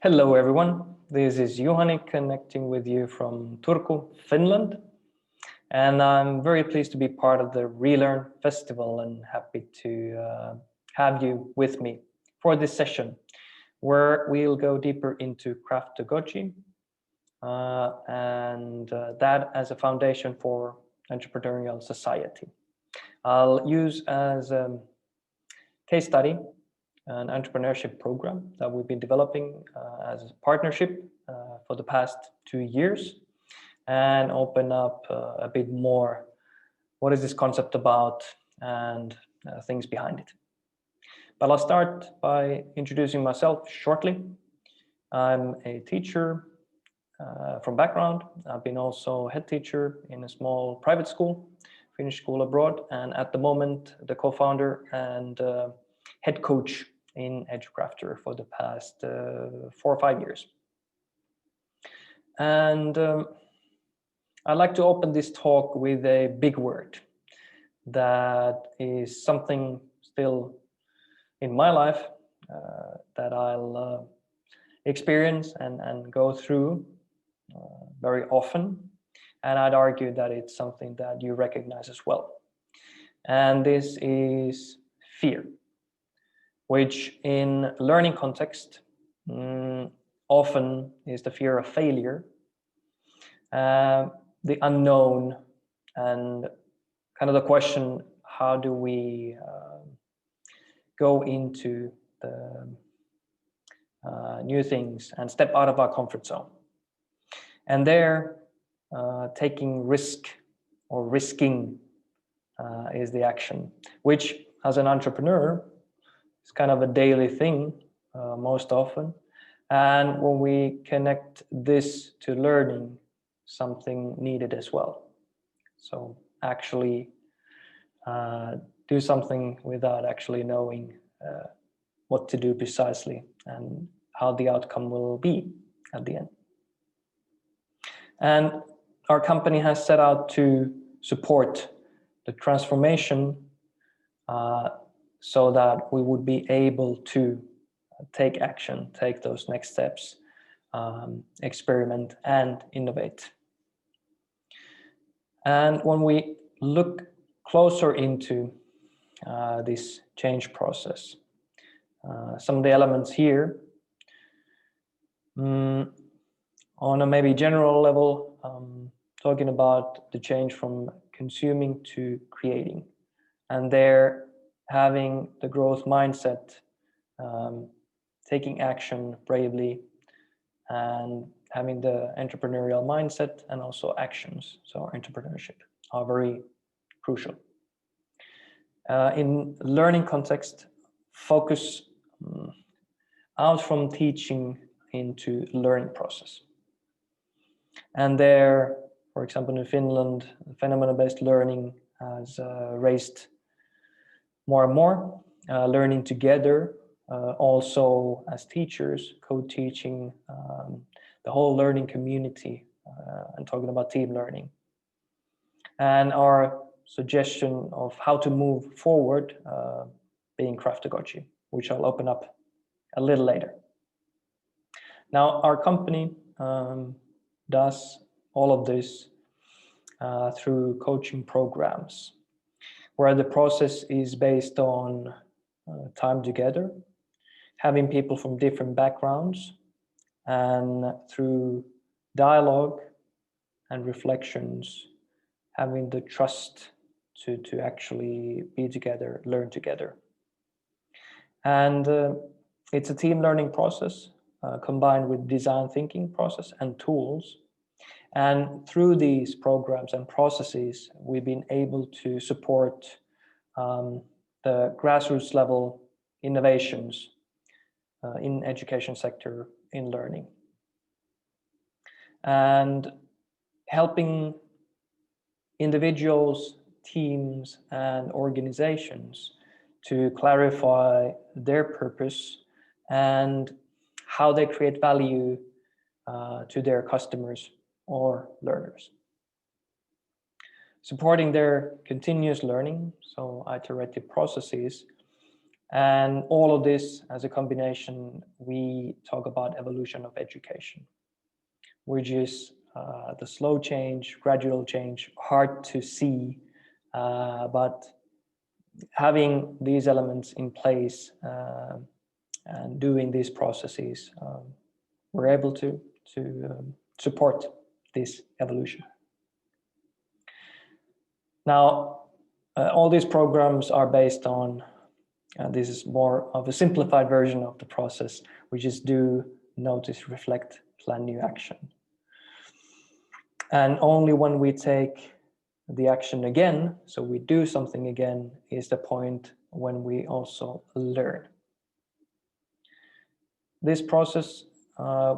Hello everyone, this is Juhani connecting with you from Turku, Finland, and I'm very pleased to be part of the Relearn Festival and happy to have you with me for this session where we'll go deeper into Craftogogy and that as a foundation for entrepreneurial society. I'll use as a case study an entrepreneurship program that we've been developing as a partnership for the past 2 years and open up a bit more what is this concept about and things behind it. But I'll start by introducing myself shortly. I'm a teacher from background. I've been also head teacher in a small private school, Finnish school abroad, and at the moment the co-founder and head coach in Educraftor for the past 4 or 5 years. And I'd like to open this talk with a big word that is something still in my life that I'll experience and go through very often. And I'd argue that it's something that you recognize as well. And this is fear, which in learning context often is the fear of failure, the unknown, and kind of the question, how do we go into the new things and step out of our comfort zone? And there, taking risk or risking is the action, which as an entrepreneur, it's kind of a daily thing most often. And when we connect this to learning, something needed as well. So actually do something without actually knowing what to do precisely and how the outcome will be at the end. And our company has set out to support the transformation so that we would be able to take action, take those next steps, experiment and innovate. And when we look closer into this change process, some of the elements here, on a maybe general level, talking about the change from consuming to creating, and there having the growth mindset, taking action bravely, and having the entrepreneurial mindset and also actions. So entrepreneurship are very crucial. In learning context, focus out from teaching into learning process. And there, for example, in Finland, phenomenon-based learning has raised more and more, learning together, also as teachers, co-teaching, the whole learning community, and talking about team learning. And our suggestion of how to move forward being Craftogogy, which I'll open up a little later. Now, our company does all of this through coaching programs, where the process is based on time together, having people from different backgrounds, and through dialogue and reflections, having the trust to actually be together, learn together. And it's a team learning process combined with design thinking process and tools. And through these programs and processes, we've been able to support the grassroots level innovations in education sector in learning. And helping individuals, teams, and organizations to clarify their purpose and how they create value to their customers or learners. Supporting their continuous learning, so iterative processes, And all of this as a combination, we talk about evolution of education, which is the slow change, gradual change, hard to see, but having these elements in place and doing these processes, we're able to support this evolution. Now, all these programs are based on, this is more of a simplified version of the process, which is do, notice, reflect, plan new action. And only when we take the action again, so we do something again, is the point when we also learn. This process,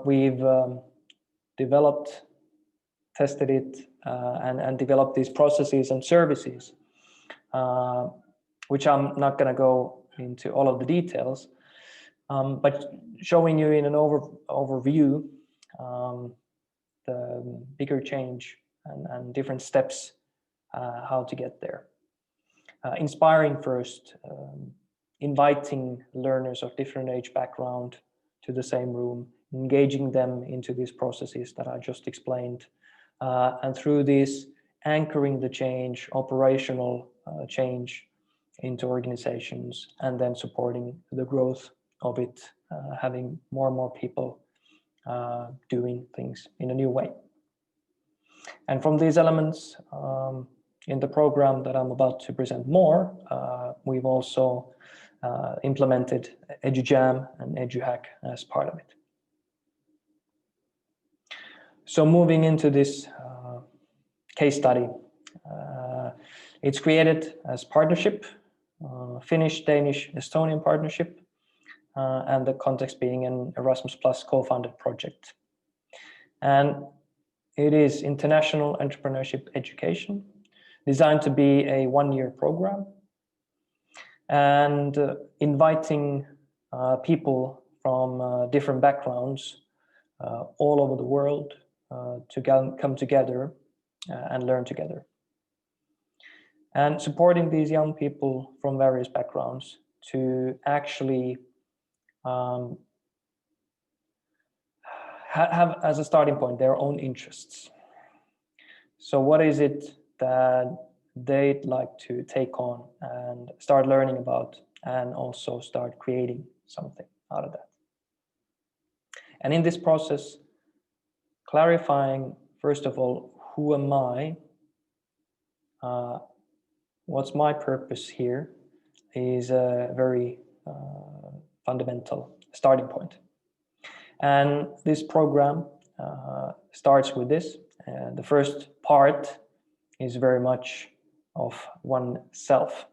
we've developed, tested it, and developed these processes and services, which I'm not going to go into all of the details, but showing you in an overview the bigger change and different steps how to get there. Inspiring first, inviting learners of different age background to the same room, engaging them into these processes that I just explained, and through this anchoring the change, operational change into organizations, and then supporting the growth of it, having more and more people doing things in a new way. And from these elements in the program that I'm about to present more, we've also implemented EduJam and EduHack as part of it. So moving into this case study, it's created as partnership, Finnish, Danish, Estonian partnership, and the context being an Erasmus Plus co-funded project. And it is International Entrepreneurship Education, designed to be a one-year program, and inviting people from different backgrounds all over the world to come together and learn together. And supporting these young people from various backgrounds to actually have as a starting point their own interests. So what is it that they'd like to take on and start learning about, and also start creating something out of that? And in this process, clarifying, first of all, who am I? What's my purpose here is a very fundamental starting point. And this program starts with this. The first part is very much of oneself,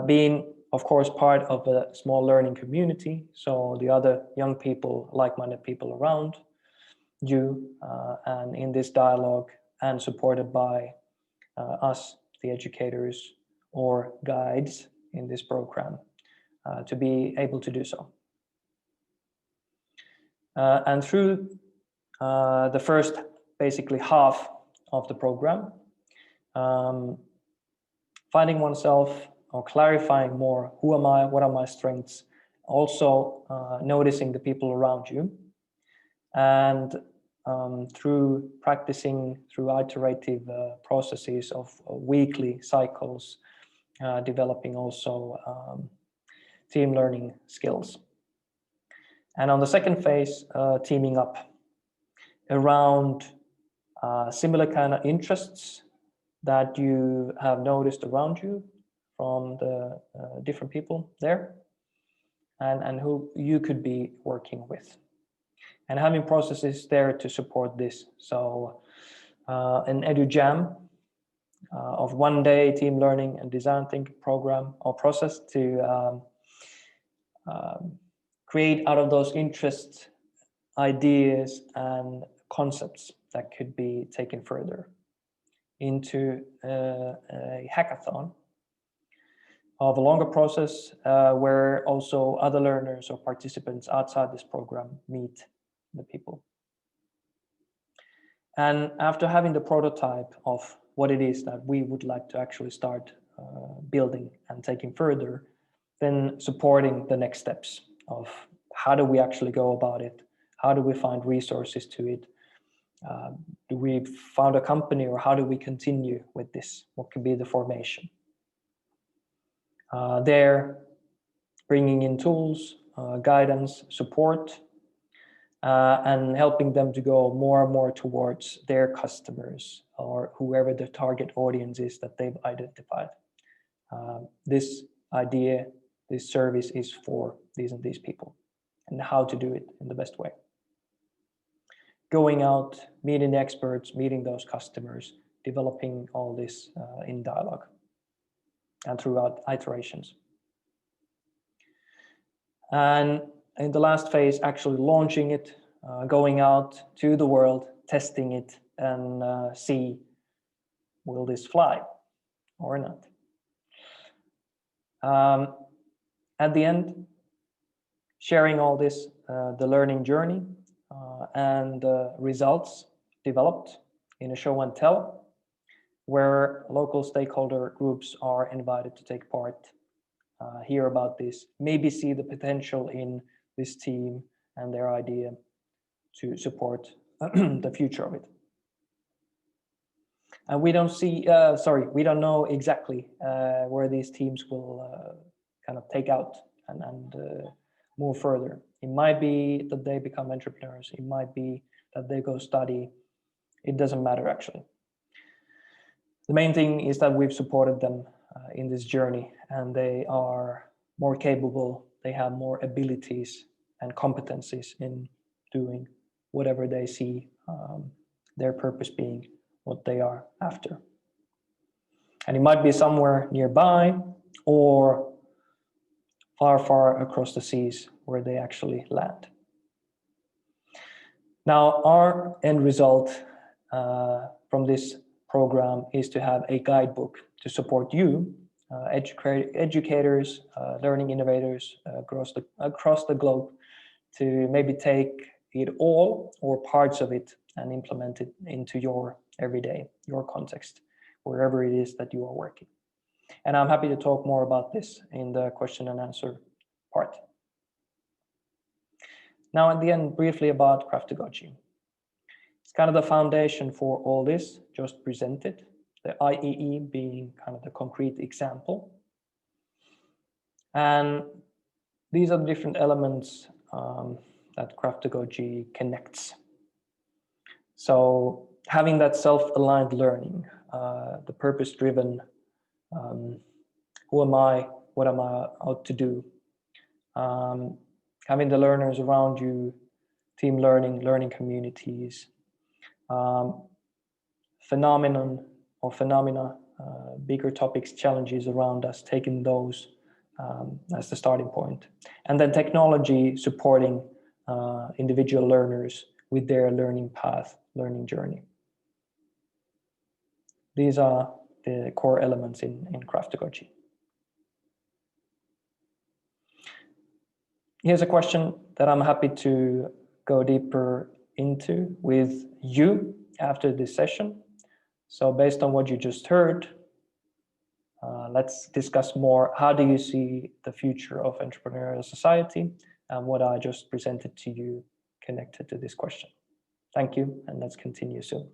being, of course, part of a small learning community. So the other young people, like-minded people around you, and in this dialogue, and supported by us, the educators or guides in this program, to be able to do so. And through the first basically half of the program, finding oneself or clarifying more, who am I, what are my strengths, also noticing the people around you, and through practicing through iterative processes of weekly cycles, developing also team learning skills. And on the second phase, teaming up around similar kind of interests that you have noticed around you from the different people there, and who you could be working with, and having processes there to support this. So an EduJam of 1 day team learning and design thinking program or process to create out of those interests ideas and concepts that could be taken further into a hackathon of a longer process where also other learners or participants outside this program meet the people. And after having the prototype of what it is that we would like to actually start building and taking further, then supporting the next steps of how do we actually go about it? How do we find resources to it? Do we found a company, or how do we continue with this? What could be the formation? There, bringing in tools, guidance, support, and helping them to go more and more towards their customers or whoever the target audience is that they've identified. This idea, this service is for these and these people, and how to do it in the best way. Going out, meeting the experts, meeting those customers, developing all this in dialogue and throughout iterations. And in the last phase, actually launching it, going out to the world, testing it, and see, will this fly or not? At the end, sharing all this, the learning journey and results developed in a show and tell, where local stakeholder groups are invited to take part, hear about this, maybe see the potential in this team and their idea to support the future of it. And we don't see, we don't know exactly where these teams will kind of take out and move further. It might be that they become entrepreneurs. It might be that they go study. It doesn't matter, actually. The main thing is that we've supported them in this journey, and they are more capable. They have more abilities and competencies in doing whatever they see their purpose being, what they are after. And it might be somewhere nearby or far, far across the seas where they actually land. Now, our end result from this program is to have a guidebook to support you, educators, learning innovators across the globe, to maybe take it all or parts of it and implement it into your everyday, your context, wherever it is that you are working. And I'm happy to talk more about this in the question and answer part. Now, at the end, briefly about Craftogogy. It's kind of the foundation for all this just presented, the IEE being kind of the concrete example. And these are the different elements that Craftogogy connects. So having that self-aligned learning, the purpose-driven, who am I, what am I out to do? Having the learners around you, team learning, learning communities, phenomena, bigger topics, challenges around us, taking those as the starting point. And then technology supporting individual learners with their learning path, learning journey. These are the core elements in Craftogogy. Here's a question that I'm happy to go deeper into with you after this session. So based on what you just heard, let's discuss more. How do you see the future of entrepreneurial society and what I just presented to you connected to this question? Thank you, and let's continue soon.